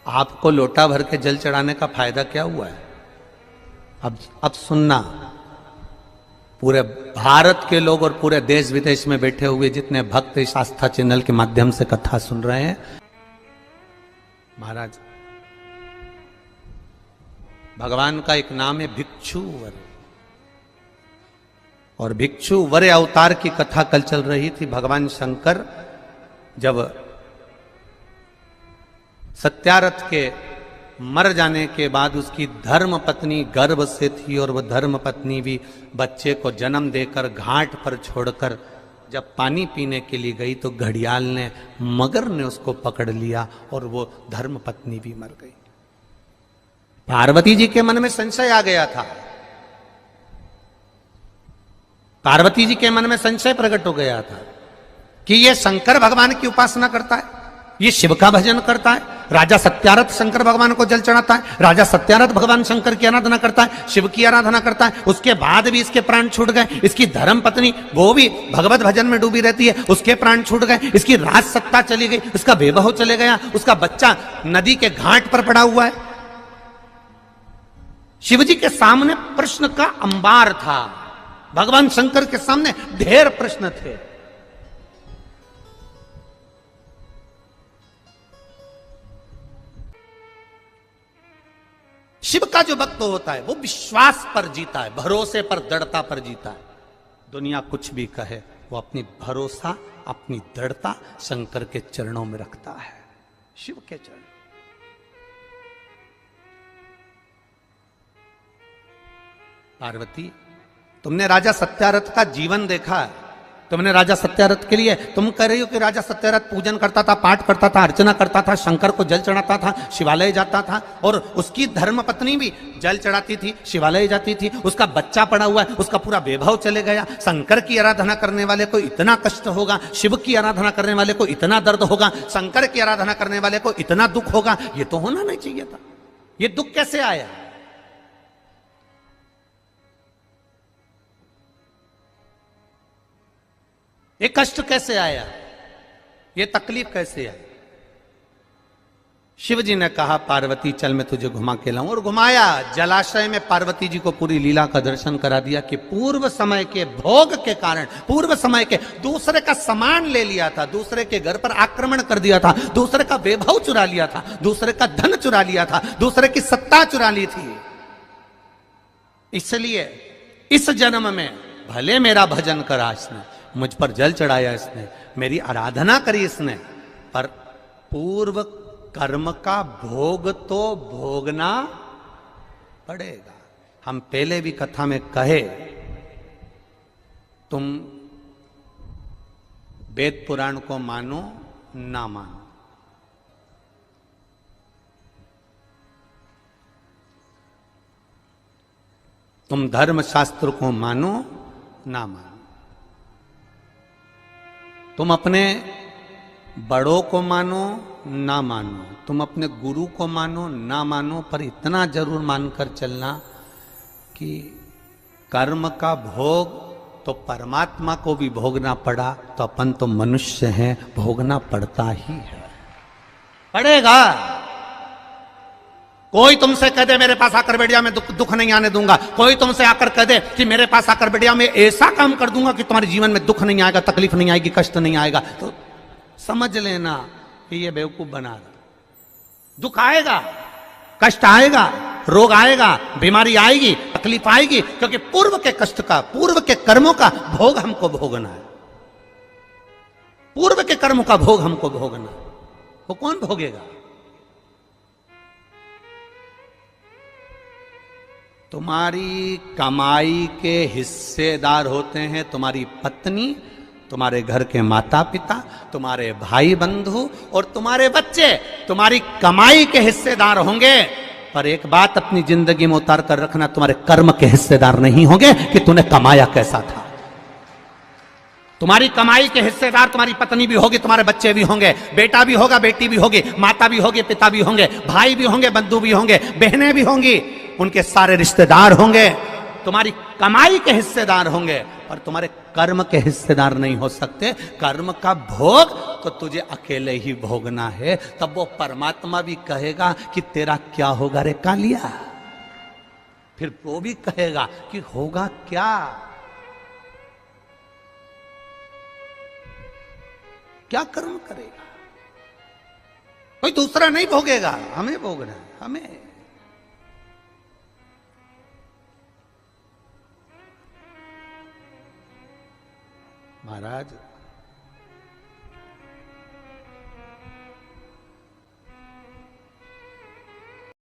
आपको लोटा भर के जल चढ़ाने का फायदा क्या हुआ है? अब सुनना, पूरे भारत के लोग और पूरे देश विदेश में बैठे हुए जितने भक्त इस आस्था चैनल के माध्यम से कथा सुन रहे हैं, महाराज भगवान का एक नाम है भिक्षुवर, और भिक्षुवर अवतार की कथा कल चल रही थी। भगवान शंकर जब सत्यारथ के मर जाने के बाद उसकी धर्म पत्नी गर्भ से थी, और वह धर्म पत्नी भी बच्चे को जन्म देकर घाट पर छोड़कर जब पानी पीने के लिए गई तो घड़ियाल ने, मगर ने उसको पकड़ लिया और वो धर्म पत्नी भी मर गई। पार्वती जी के मन में संशय आ गया था, पार्वती जी के मन में संशय प्रकट हो गया था कि ये शंकर भगवान की उपासना करता है, ये शिव का भजन करता है। राजा सत्यारथ शंकर भगवान को जल चढ़ाता है, राजा सत्यारथ भगवान शंकर की आराधना करता है, शिव की आराधना करता है। उसके बाद भी इसके प्राण छूट गए। इसकी धर्म पत्नी वो भी भगवत भजन में डूबी रहती है, उसके प्राण छूट गए। इसकी राज सत्ता चली गई, उसका वैभव चले गया, उसका बच्चा नदी के घाट पर पड़ा हुआ है। शिव जी के सामने प्रश्न का अंबार था, भगवान शंकर के सामने ढेर प्रश्न थे। शिव का जो भक्त होता है वो विश्वास पर जीता है, भरोसे पर, दृढ़ता पर जीता है। दुनिया कुछ भी कहे, वो अपनी भरोसा, अपनी दृढ़ता शंकर के चरणों में रखता है, शिव के चरण। पार्वती, तुमने राजा सत्यारथ का जीवन देखा है, तुमने राजा सत्यारथ के लिए, तुम कह रही हो कि राजा सत्यारथ पूजन करता था, पाठ करता था, अर्चना करता था, शंकर को जल चढ़ाता था, शिवालय जाता था, और उसकी धर्म पत्नी भी जल चढ़ाती थी, शिवालय जाती थी। उसका बच्चा पड़ा हुआ है, उसका पूरा वैभव चले गया। शंकर की आराधना करने वाले को इतना कष्ट होगा, शिव की आराधना करने वाले को इतना दर्द होगा, शंकर की आराधना करने वाले को इतना दुख होगा, ये तो होना नहीं चाहिए था। ये दुख कैसे आया? ये कष्ट कैसे आया? ये तकलीफ कैसे आई? शिव जी ने कहा, पार्वती चल मैं तुझे घुमा के लाऊं, और घुमाया। जलाशय में पार्वती जी को पूरी लीला का दर्शन करा दिया कि पूर्व समय के भोग के कारण, पूर्व समय के दूसरे का सामान ले लिया था, दूसरे के घर पर आक्रमण कर दिया था, दूसरे का वैभव चुरा लिया था, दूसरे का धन चुरा लिया था, दूसरे की सत्ता चुरा ली थी। इसलिए इस जन्म में भले मेरा भजन करा इसने, मुझ पर जल चढ़ाया इसने, मेरी आराधना करी इसने, पर पूर्व कर्म का भोग तो भोगना पड़ेगा। हम पहले भी कथा में कहे, तुम वेद पुराण को मानो ना मानो, तुम धर्म शास्त्र को मानो ना मानो, तुम अपने बड़ों को मानो ना मानो, तुम अपने गुरु को मानो ना मानो, पर इतना जरूर मानकर चलना कि कर्म का भोग तो परमात्मा को भी भोगना पड़ा, तो अपन तो मनुष्य हैं, भोगना पड़ता ही है, पड़ेगा। कोई तुमसे कह दे मेरे पास आकर बैठ जा, मैं दुख नहीं आने दूंगा। कोई तुमसे आकर कह दे कि मेरे पास आकर बैठ जा, मैं ऐसा काम कर दूंगा कि तुम्हारे जीवन में दुख नहीं आएगा, तकलीफ नहीं आएगी, कष्ट नहीं आएगा, तो समझ लेना कि ये बेवकूफ बना रहा। दुख आएगा, कष्ट आएगा, रोग आएगा, बीमारी आएगी, तकलीफ आएगी, क्योंकि पूर्व के कष्ट का, पूर्व के कर्मों का भोग हमको भोगना है। पूर्व के कर्म का भोग हमको भोगना, वो कौन भोगेगा? तुम्हारी कमाई के हिस्सेदार होते हैं तुम्हारी पत्नी, तुम्हारे घर के माता पिता, तुम्हारे भाई बंधु और तुम्हारे बच्चे। तुम्हारी कमाई के हिस्सेदार होंगे, पर एक बात अपनी जिंदगी में उतार कर रखना, तुम्हारे कर्म के हिस्सेदार नहीं होंगे कि तूने कमाया कैसा था। तुम्हारी कमाई के हिस्सेदार तुम्हारी पत्नी भी होगी, तुम्हारे बच्चे भी होंगे, बेटा भी होगा, बेटी भी होगी, माता भी होगी, पिता भी होंगे, भाई भी होंगे, बंधु भी होंगे, बहनें भी होंगी, उनके सारे रिश्तेदार होंगे, तुम्हारी कमाई के हिस्सेदार होंगे, और तुम्हारे कर्म के हिस्सेदार नहीं हो सकते। कर्म का भोग तो तुझे अकेले ही भोगना है। तब वो परमात्मा भी कहेगा कि तेरा क्या होगा रे कालिया। फिर वो भी कहेगा कि होगा क्या, क्या कर्म करेगा। कोई दूसरा नहीं भोगेगा, हमें भोगना है, हमें। महाराज